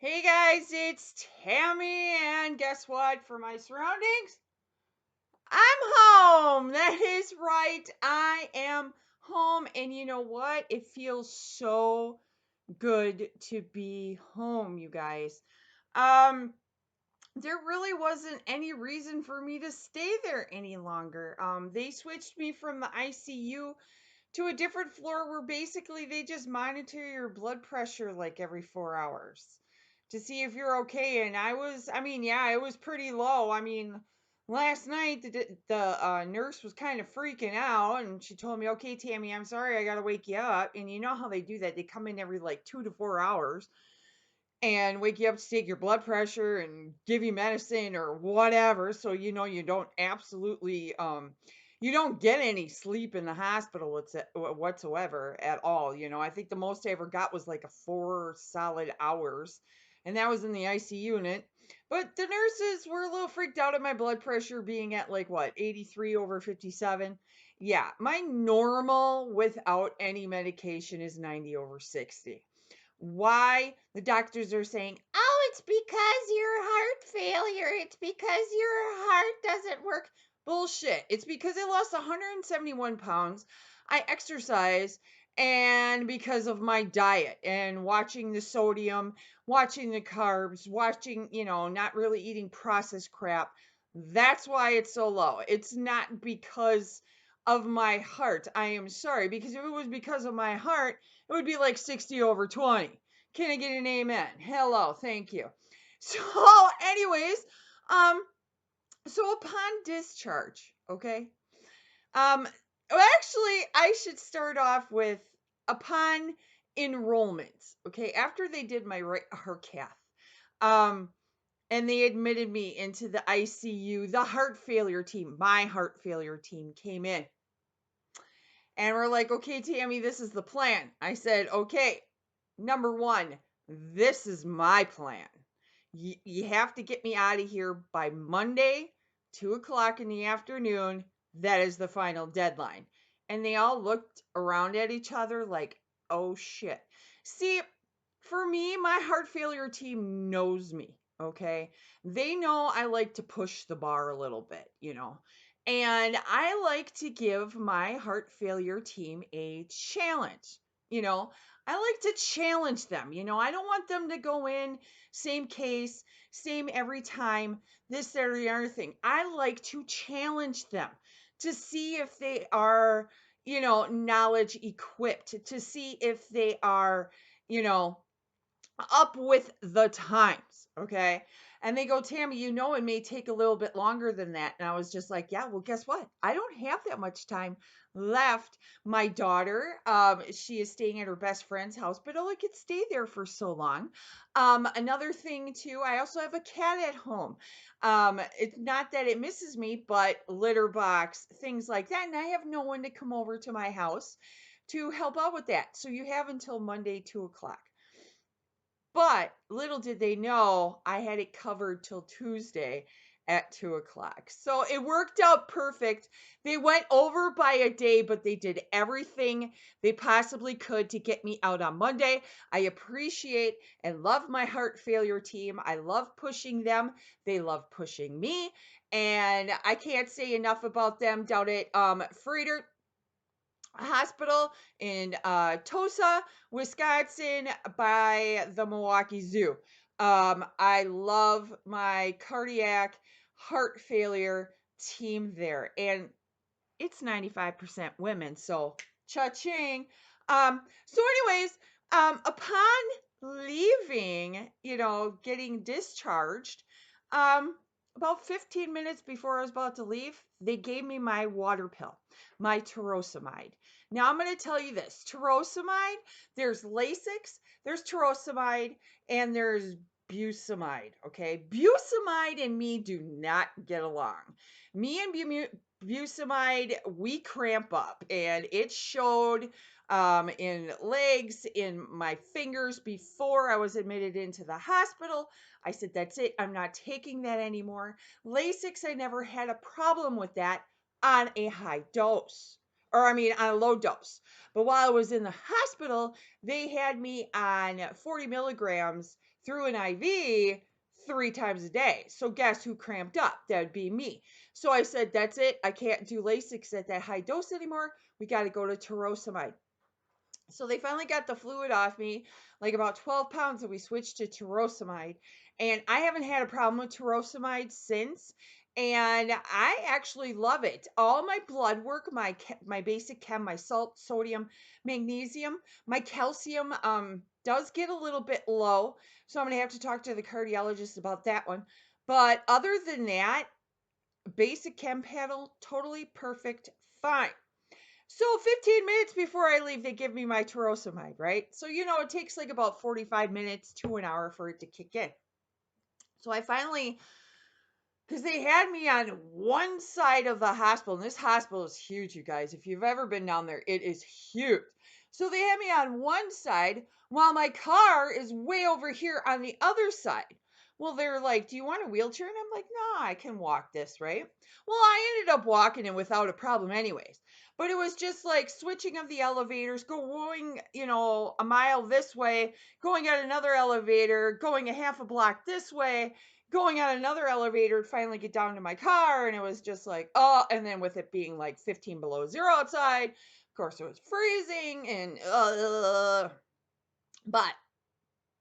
Hey guys, it's Tammy, and guess what? For my surroundings, I'm home. That is right. I am home, and you know what? It feels so good to be home, you guys. Um, there really wasn't any reason for me to stay there any longer. They switched me from the ICU to a different floor where basically they just monitor your blood pressure like every 4 hours to see if you're okay. And yeah, it was pretty low. Last night the nurse was kind of freaking out and she told me, okay, Tammy, I'm sorry, I got to wake you up. And you know how they do that? They come in every like 2 to 4 hours and wake you up to take your blood pressure and give you medicine or whatever, so you don't absolutely you don't get any sleep in the hospital whatsoever at all. I think the most I ever got was like a 4 solid hours, and that was in the IC unit. But the nurses were a little freaked out at my blood pressure being at like what, 83 over 57. Yeah, my normal without any medication is 90 over 60. Why? The doctors are saying, oh, it's because your heart failure. It's because your heart doesn't work. Bullshit. It's because I lost 171 pounds. I exercise, and because of my diet and watching the sodium, watching the carbs, watching, not really eating processed crap. That's why it's so low. It's not because of my heart. I am sorry, because if it was because of my heart, it would be like 60 over 20. Can I get an amen? Hello, thank you. So, anyways, um, so upon discharge, okay? Actually, I should start off with upon enrollment, okay? After they did my right heart cath, um, and they admitted me into the ICU, the heart failure team, my heart failure team came in and we're like, okay, Tammy, this is the plan. I said, okay, number one, this is my plan. You have to get me out of here by Monday, 2 o'clock in the afternoon. That is the final deadline. And they all looked around at each other like, oh shit. See, for me, my heart failure team knows me. Okay. They know I like to push the bar a little bit. And I like to give my heart failure team a challenge. You know, I like to challenge them. I don't want them to go in, same case, same every time, this, that, or the other thing. I like to challenge them to see if they are, knowledge equipped, to see if they are, you know, up with the times. Okay. And they go, Tammy, it may take a little bit longer than that. And I was just like, yeah, well, guess what? I don't have that much time left. My daughter, she is staying at her best friend's house, but only could stay there for so long. Another thing too, I also have a cat at home. It's not that it misses me, but litter box, things like that. And I have no one to come over to my house to help out with that. So you have until Monday, 2 o'clock. But little did they know I had it covered till Tuesday at 2 o'clock. So it worked out perfect. They went over by a day, but they did everything they possibly could to get me out on Monday. I appreciate and love my heart failure team. I love pushing them. They love pushing me. And I can't say enough about them down at Freighter Hospital in Tosa, Wisconsin, by the Milwaukee Zoo. I love my cardiac heart failure team there, and it's 95% women, so cha-ching. Anyways, upon leaving, getting discharged, about 15 minutes before I was about to leave, they gave me my water pill, my furosemide. Now I'm going to tell you this: furosemide, there's Lasix, there's furosemide, and there's busemide. Okay, busemide and me do not get along. Me and busemide, we cramp up, and it showed in legs, in my fingers before I was admitted into the hospital. I said, that's it. I'm not taking that anymore. Lasix, I never had a problem with that on a high dose. or I mean, on a low dose. But while I was in the hospital, they had me on 40 milligrams through an IV 3 times a day. So guess who cramped up? That'd be me. So I said, that's it. I can't do Lasix at that high dose anymore. We got to go to furosemide. So they finally got the fluid off me, like about 12 pounds, and we switched to furosemide. And I haven't had a problem with furosemide since. And I actually love it. All my blood work, my basic chem, my salt, sodium, magnesium, my calcium does get a little bit low. So I'm gonna have to talk to the cardiologist about that one. But other than that, basic chem panel, totally perfect, fine. So 15 minutes before I leave, they give me my furosemide, right? So, it takes like about 45 minutes to an hour for it to kick in. So I finally, because they had me on one side of the hospital, and this hospital is huge, you guys. If you've ever been down there, it is huge. So they had me on one side while my car is way over here on the other side. Well, they're like, do you want a wheelchair? And I'm like, no, I can walk this, right? Well, I ended up walking it without a problem, anyways. But it was just like switching of the elevators, going, a mile this way, going at another elevator, going a half a block this way, going on another elevator to finally get down to my car. And it was just like, oh, and then with it being like 15 below zero outside, of course it was freezing and, but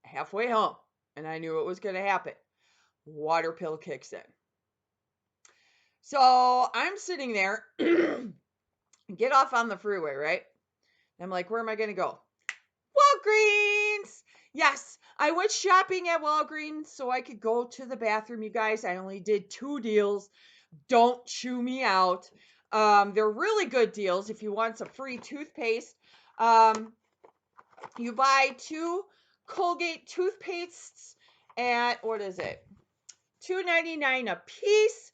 halfway home, and I knew it was going to happen. Water pill kicks in. So I'm sitting there, get off on the freeway, right? I'm like, where am I going to go? Walgreens. Yes, I went shopping at Walgreens so I could go to the bathroom, you guys. I only did 2 deals. Don't chew me out. They're really good deals if you want some free toothpaste. You buy 2 Colgate toothpastes at, what is it? $2.99 a piece.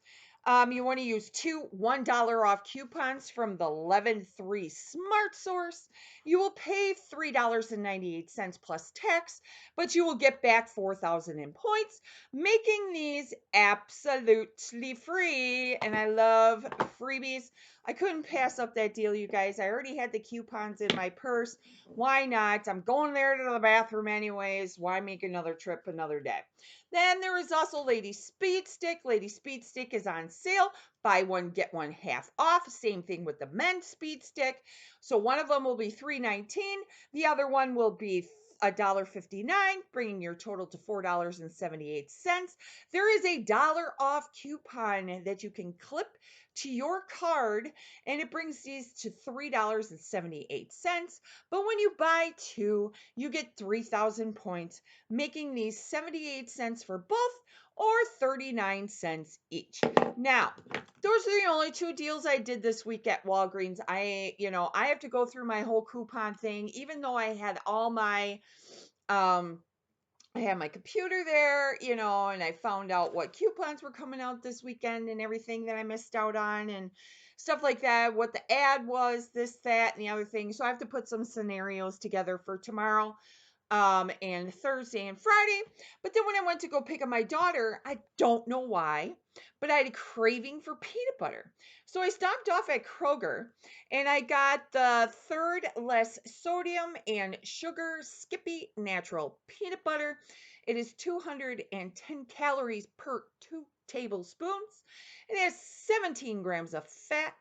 You want to use 2 $1 off coupons from the 11.3 Smart Source. You will pay $3.98 plus tax, but you will get back 4,000 in points, making these absolutely free. And I love freebies. I couldn't pass up that deal, you guys. I already had the coupons in my purse. Why not? I'm going there to the bathroom anyways. Why make another trip another day? Then there is also Lady Speed Stick. Lady Speed Stick is on sale. Buy one, get one half off. Same thing with the men's Speed Stick. So one of them will be $3.19. The other one will be $1.59, bringing your total to $4.78. There is a dollar off coupon that you can clip to your card, and it brings these to $3.78. But when you buy 2, you get 3,000 points, making these 78 cents for both or 39 cents each. Now, those are the only 2 deals I did this week at Walgreens. I have to go through my whole coupon thing, even though I had all my, I had my computer there, and I found out what coupons were coming out this weekend and everything that I missed out on and stuff like that, what the ad was, this, that, and the other thing. So I have to put some scenarios together for tomorrow and Thursday and Friday. But then when I went to go pick up my daughter, I don't know why, but I had a craving for peanut butter. So I stopped off at Kroger and I got the 3rd less sodium and sugar Skippy natural peanut butter. It is 210 calories per 2 tablespoons. It has 17 grams of fat.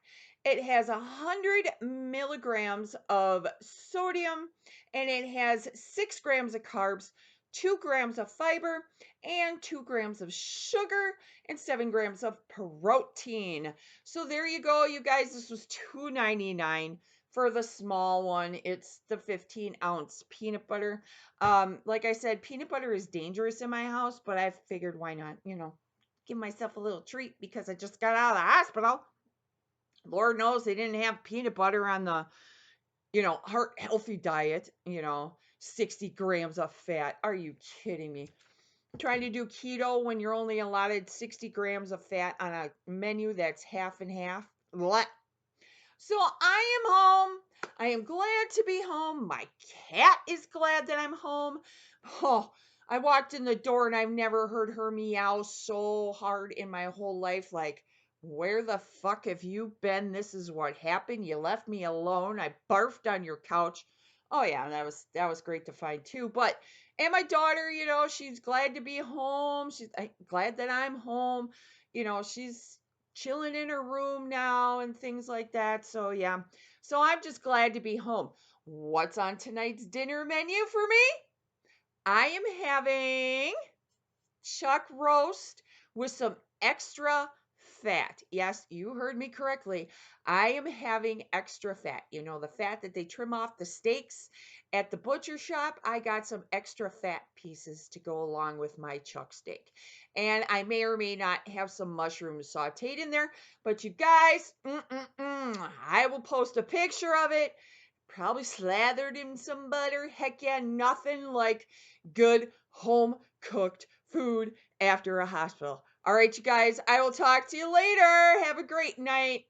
It has 100 milligrams of sodium, and it has 6 grams of carbs, 2 grams of fiber, and 2 grams of sugar, and 7 grams of protein. So there you go, you guys. This was $2.99 for the small one. It's the 15-ounce peanut butter. Like I said, peanut butter is dangerous in my house, but I figured why not, give myself a little treat because I just got out of the hospital. Lord knows they didn't have peanut butter on the, heart healthy diet, 60 grams of fat. Are you kidding me? Trying to do keto when you're only allotted 60 grams of fat on a menu that's half and half. Blah. So I am home. I am glad to be home. My cat is glad that I'm home. Oh, I walked in the door and I've never heard her meow so hard in my whole life. Like, Where the fuck have you been? This is what happened. You left me alone. I barfed on your couch. Oh yeah, that was great to find too. But and my daughter, she's glad to be home. She's glad that I'm home. She's chilling in her room now and things like that. So yeah. So I'm just glad to be home. What's on tonight's dinner menu for me? I am having chuck roast with some extra fat. Yes, you heard me correctly. I am having extra fat. The fat that they trim off the steaks at the butcher shop. I got some extra fat pieces to go along with my chuck steak. And I may or may not have some mushrooms sauteed in there. But you guys, I will post a picture of it. Probably slathered in some butter. Heck yeah, nothing like good home cooked food after a hospital. All right, you guys, I will talk to you later. Have a great night.